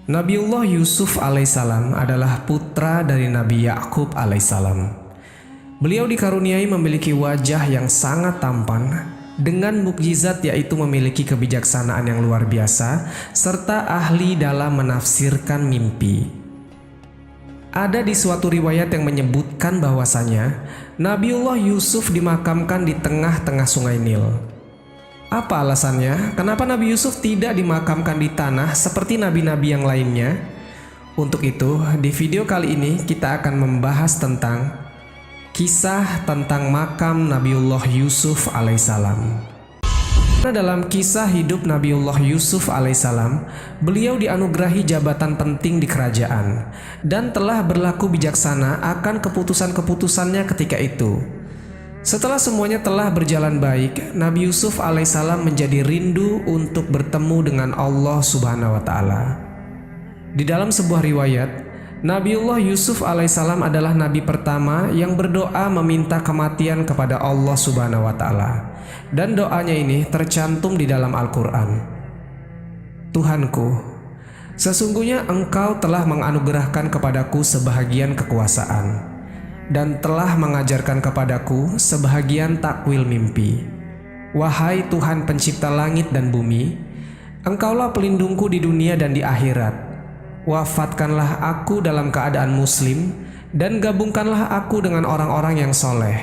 Nabiullah Yusuf alaihissalam adalah putra dari Nabi Yakub alaihissalam. Beliau dikaruniai memiliki wajah yang sangat tampan dengan mukjizat, yaitu memiliki kebijaksanaan yang luar biasa serta ahli dalam menafsirkan mimpi. Ada di suatu riwayat yang menyebutkan bahwasanya Nabiullah Yusuf dimakamkan di tengah-tengah Sungai Nil. Apa alasannya? Kenapa Nabi Yusuf tidak dimakamkan di tanah seperti nabi-nabi yang lainnya? Untuk itu, di video kali ini kita akan membahas tentang kisah tentang makam Nabiullah Yusuf alaihissalam. Dalam kisah hidup Nabiullah Yusuf alaihissalam, beliau dianugerahi jabatan penting di kerajaan dan telah berlaku bijaksana akan keputusan-keputusannya ketika itu. Setelah semuanya telah berjalan baik, Nabi Yusuf alaihissalam menjadi rindu untuk bertemu dengan Allah Subhanahu wa Ta'ala. Di dalam sebuah riwayat, Nabiullah Yusuf alaihissalam adalah nabi pertama yang berdoa meminta kematian kepada Allah Subhanahu wa Ta'ala, dan doanya ini tercantum di dalam Al-Quran. Tuhanku, sesungguhnya Engkau telah menganugerahkan kepadaku sebahagian kekuasaan dan telah mengajarkan kepadaku sebahagian takwil mimpi. Wahai Tuhan pencipta langit dan bumi, Engkaulah pelindungku di dunia dan di akhirat. Wafatkanlah aku dalam keadaan muslim dan gabungkanlah aku dengan orang-orang yang soleh.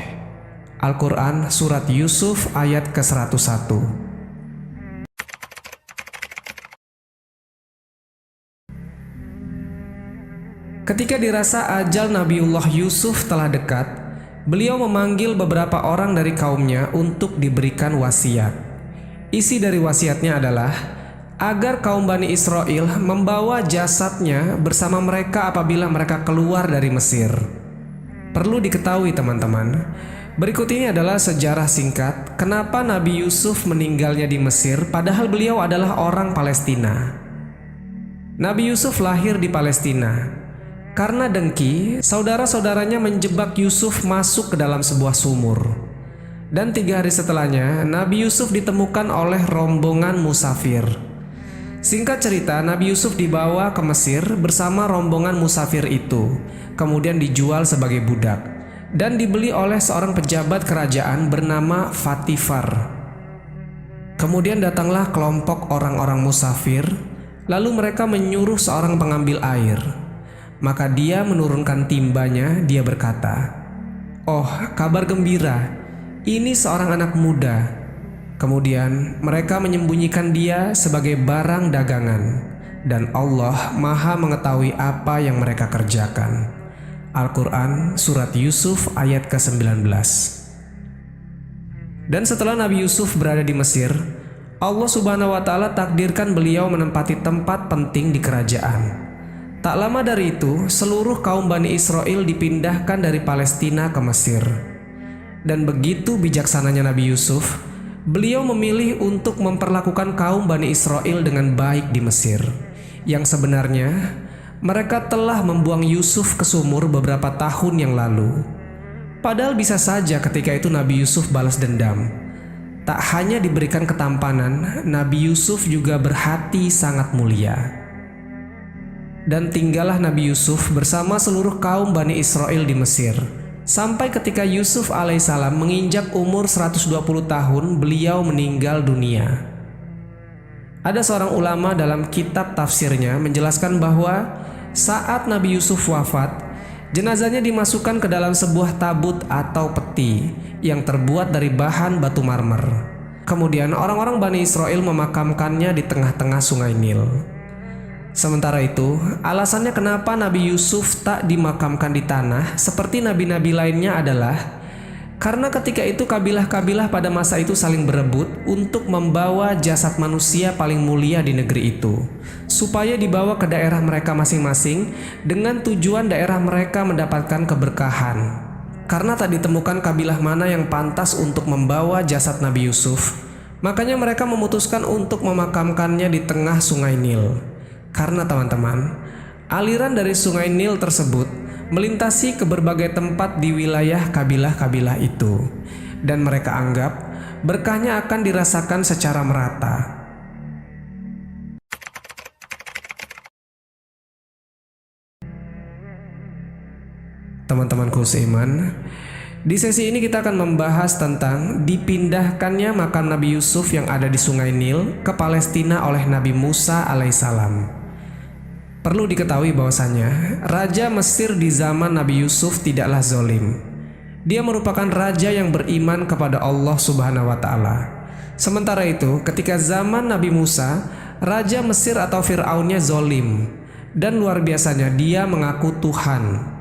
Al-Quran Surat Yusuf ayat ke-101. Ketika dirasa ajal Nabiullah Yusuf telah dekat, beliau memanggil beberapa orang dari kaumnya untuk diberikan wasiat. Isi dari wasiatnya adalah agar kaum Bani Israel membawa jasadnya bersama mereka apabila mereka keluar dari Mesir. Perlu diketahui teman-teman, berikut ini adalah sejarah singkat kenapa Nabi Yusuf meninggalnya di Mesir padahal beliau adalah orang Palestina. Nabi Yusuf lahir di Palestina. Karena dengki, saudara-saudaranya menjebak Yusuf masuk ke dalam sebuah sumur. Dan 3 hari setelahnya, Nabi Yusuf ditemukan oleh rombongan musafir. Singkat cerita, Nabi Yusuf dibawa ke Mesir bersama rombongan musafir itu, kemudian dijual sebagai budak, dan dibeli oleh seorang pejabat kerajaan bernama Fatifar. Kemudian datanglah kelompok orang-orang musafir, lalu mereka menyuruh seorang pengambil air. Maka dia menurunkan timbanya, dia berkata, "Oh, kabar gembira, ini seorang anak muda." Kemudian mereka menyembunyikan dia sebagai barang dagangan, dan Allah Maha mengetahui apa yang mereka kerjakan. Al-Quran Surat Yusuf ayat ke-19. Dan setelah Nabi Yusuf berada di Mesir, Allah Subhanahu wa Ta'ala takdirkan beliau menempati tempat penting di kerajaan. Tak lama dari itu, seluruh kaum Bani Israel dipindahkan dari Palestina ke Mesir. Dan begitu bijaksananya Nabi Yusuf, beliau memilih untuk memperlakukan kaum Bani Israel dengan baik di Mesir. Yang sebenarnya, mereka telah membuang Yusuf ke sumur beberapa tahun yang lalu. Padahal bisa saja ketika itu Nabi Yusuf balas dendam. Tak hanya diberikan ketampanan, Nabi Yusuf juga berhati sangat mulia. Dan tinggallah Nabi Yusuf bersama seluruh kaum Bani Israel di Mesir. Sampai ketika Yusuf alaihissalam menginjak umur 120 tahun, beliau meninggal dunia. Ada seorang ulama dalam kitab tafsirnya menjelaskan bahwa saat Nabi Yusuf wafat, jenazahnya dimasukkan ke dalam sebuah tabut atau peti yang terbuat dari bahan batu marmer. Kemudian orang-orang Bani Israel memakamkannya di tengah-tengah Sungai Nil. Sementara itu, alasannya kenapa Nabi Yusuf tak dimakamkan di tanah seperti nabi-nabi lainnya adalah karena ketika itu kabilah-kabilah pada masa itu saling berebut untuk membawa jasad manusia paling mulia di negeri itu, supaya dibawa ke daerah mereka masing-masing dengan tujuan daerah mereka mendapatkan keberkahan. Karena tak ditemukan kabilah mana yang pantas untuk membawa jasad Nabi Yusuf, makanya mereka memutuskan untuk memakamkannya di tengah Sungai Nil. Karena teman-teman, aliran dari Sungai Nil tersebut melintasi ke berbagai tempat di wilayah kabilah-kabilah itu, dan mereka anggap berkahnya akan dirasakan secara merata. teman-temanku seiman. Di sesi ini kita akan membahas tentang dipindahkannya makam Nabi Yusuf yang ada di Sungai Nil ke Palestina oleh Nabi Musa alaihissalam. Perlu diketahui bahwasanya Raja Mesir di zaman Nabi Yusuf tidaklah zolim. Dia merupakan raja yang beriman kepada Allah Subhanahu wa Ta'ala. Sementara itu, ketika zaman Nabi Musa, Raja Mesir atau Fir'aunnya zolim, dan luar biasanya dia mengaku Tuhan.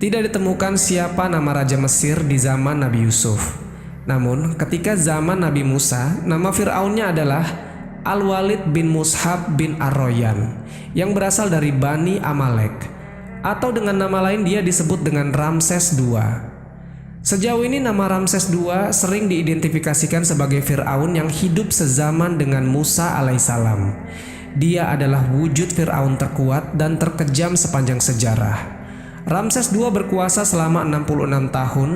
Tidak ditemukan siapa nama Raja Mesir di zaman Nabi Yusuf. Namun ketika zaman Nabi Musa, nama Fir'aunnya adalah Al-Walid bin Mushab bin Ar-Royan, yang berasal dari Bani Amalek, atau dengan nama lain dia disebut dengan Ramses II. Sejauh ini nama Ramses II sering diidentifikasikan sebagai Fir'aun yang hidup sezaman dengan Musa alaihissalam. Dia adalah wujud Fir'aun terkuat dan terkejam sepanjang sejarah. Ramses II berkuasa selama 66 tahun,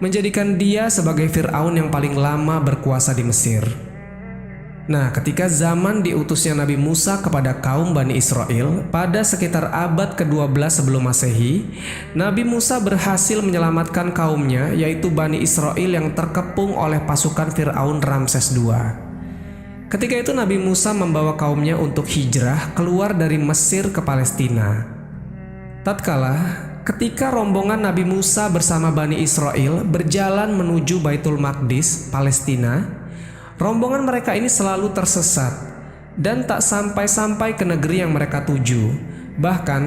menjadikan dia sebagai Fir'aun yang paling lama berkuasa di Mesir. Nah, ketika zaman diutusnya Nabi Musa kepada kaum Bani Israel pada sekitar abad ke-12 sebelum Masehi, Nabi Musa berhasil menyelamatkan kaumnya, yaitu Bani Israel yang terkepung oleh pasukan Fir'aun Ramses II. Ketika itu Nabi Musa membawa kaumnya untuk hijrah keluar dari Mesir ke Palestina. Tatkala ketika rombongan Nabi Musa bersama Bani Israel berjalan menuju Baitul Maqdis, Palestina, rombongan mereka ini selalu tersesat dan tak sampai-sampai ke negeri yang mereka tuju. Bahkan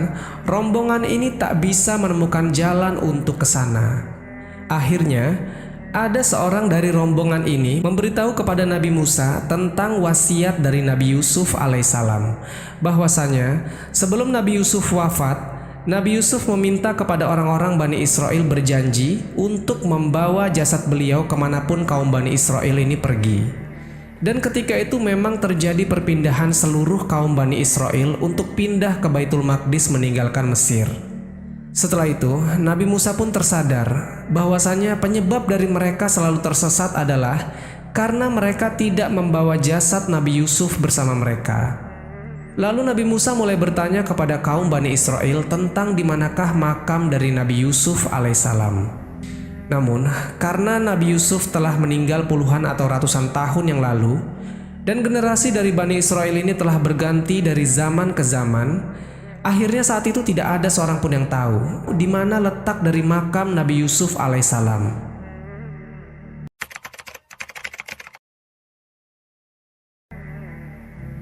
rombongan ini tak bisa menemukan jalan untuk ke sana. Akhirnya ada seorang dari rombongan ini memberitahu kepada Nabi Musa tentang wasiat dari Nabi Yusuf alaihissalam, bahwasanya sebelum Nabi Yusuf wafat, Nabi Yusuf meminta kepada orang-orang Bani Israel berjanji untuk membawa jasad beliau kemanapun kaum Bani Israel ini pergi. Dan ketika itu memang terjadi perpindahan seluruh kaum Bani Israel untuk pindah ke Baitul Maqdis meninggalkan Mesir. Setelah itu, Nabi Musa pun tersadar bahwasanya penyebab dari mereka selalu tersesat adalah karena mereka tidak membawa jasad Nabi Yusuf bersama mereka. Lalu Nabi Musa mulai bertanya kepada kaum Bani Israel tentang di manakah makam dari Nabi Yusuf alaihissalam. Namun, karena Nabi Yusuf telah meninggal puluhan atau ratusan tahun yang lalu, dan generasi dari Bani Israel ini telah berganti dari zaman ke zaman, akhirnya saat itu tidak ada seorang pun yang tahu di mana letak dari makam Nabi Yusuf alaihissalam.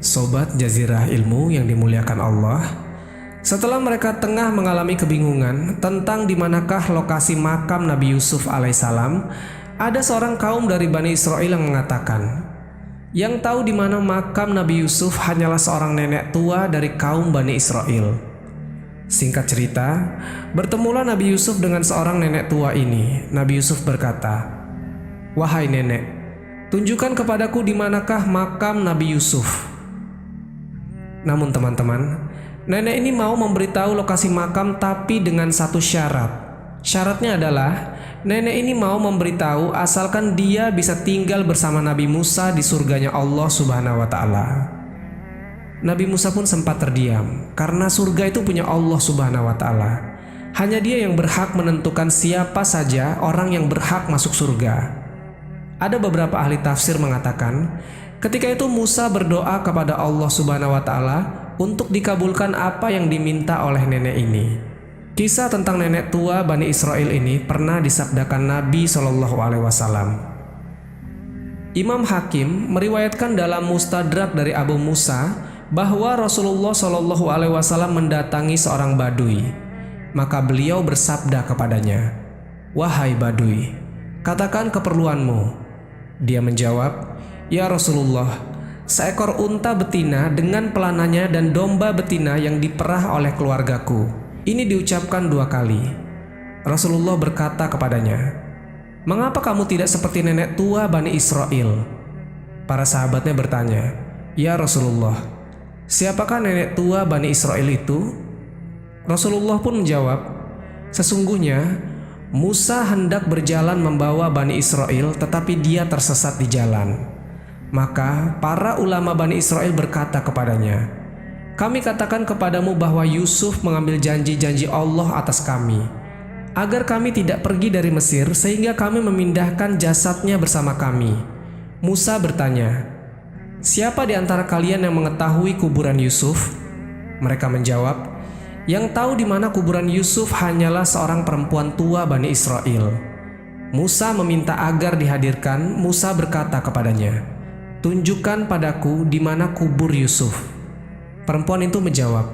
Sobat Jazirah Ilmu yang dimuliakan Allah, setelah mereka tengah mengalami kebingungan tentang di manakah lokasi makam Nabi Yusuf alaihissalam, ada seorang kaum dari Bani Israel yang mengatakan, yang tahu di mana makam Nabi Yusuf hanyalah seorang nenek tua dari kaum Bani Israel. Singkat cerita, bertemulah Nabi Yusuf dengan seorang nenek tua ini. Nabi Yusuf berkata, "Wahai nenek, tunjukkan kepadaku di manakah makam Nabi Yusuf." Namun teman-teman, nenek ini mau memberitahu lokasi makam tapi dengan satu syarat. Syaratnya adalah nenek ini mau memberitahu asalkan dia bisa tinggal bersama Nabi Musa di surganya Allah Subhanahu wa Ta'ala. Nabi Musa pun sempat terdiam karena surga itu punya Allah Subhanahu wa Ta'ala. Hanya dia yang berhak menentukan siapa saja orang yang berhak masuk surga. Ada beberapa ahli tafsir mengatakan, ketika itu Musa berdoa kepada Allah Subhanahu wa Ta'ala untuk dikabulkan apa yang diminta oleh nenek ini. Kisah tentang nenek tua Bani Israel ini pernah disabdakan Nabi Shallallahu Alaihi Wasallam. Imam Hakim meriwayatkan dalam Mustadrak dari Abu Musa bahwa Rasulullah Shallallahu Alaihi Wasallam mendatangi seorang Badui. Maka beliau bersabda kepadanya, "Wahai Badui, katakan keperluanmu." Dia menjawab, "Ya Rasulullah, seekor unta betina dengan pelananya dan domba betina yang diperah oleh keluargaku." Ini diucapkan 2 kali. Rasulullah berkata kepadanya, "Mengapa kamu tidak seperti nenek tua Bani Israel?" Para sahabatnya bertanya, "Ya Rasulullah, siapakah nenek tua Bani Israel itu?" Rasulullah pun menjawab, "Sesungguhnya Musa hendak berjalan membawa Bani Israel, tetapi dia tersesat di jalan. Maka para ulama Bani Israel berkata kepadanya, 'Kami katakan kepadamu bahwa Yusuf mengambil janji-janji Allah atas kami. agar kami tidak pergi dari Mesir sehingga kami memindahkan jasadnya bersama kami." Musa bertanya, "Siapa di antara kalian yang mengetahui kuburan Yusuf?" Mereka menjawab, "Yang tahu di mana kuburan Yusuf hanyalah seorang perempuan tua Bani Israel." Musa meminta agar dihadirkan. Musa berkata kepadanya, "Tunjukkan padaku di mana kubur Yusuf." Perempuan itu menjawab,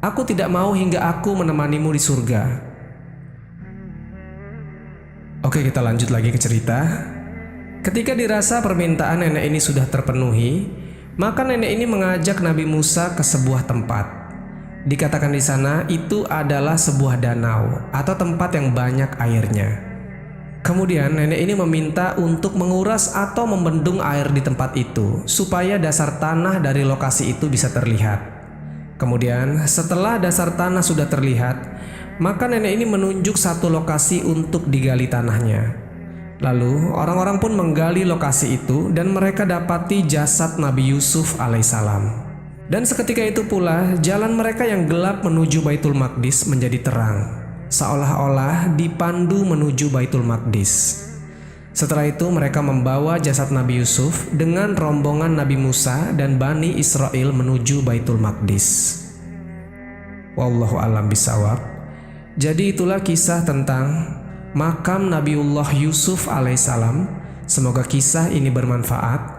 "Aku tidak mau hingga aku menemanimu di surga." Oke, kita lanjut lagi ke cerita. Ketika dirasa permintaan nenek ini sudah terpenuhi, maka nenek ini mengajak Nabi Musa ke sebuah tempat. Dikatakan di sana itu adalah sebuah danau atau tempat yang banyak airnya. Kemudian nenek ini meminta untuk menguras atau membendung air di tempat itu supaya dasar tanah dari lokasi itu bisa terlihat. Kemudian setelah dasar tanah sudah terlihat, maka nenek ini menunjuk satu lokasi untuk digali tanahnya. Lalu orang-orang pun menggali lokasi itu dan mereka dapati jasad Nabi Yusuf alaihissalam. Dan seketika itu pula jalan mereka yang gelap menuju Baitul Maqdis menjadi terang, seolah-olah dipandu menuju Baitul Maqdis. Setelah itu mereka membawa jasad Nabi Yusuf dengan rombongan Nabi Musa dan Bani Israel menuju Baitul Maqdis. Wallahu a'lam bishawab. Jadi itulah kisah tentang makam Nabiullah Yusuf alaihissalam. Semoga kisah ini bermanfaat.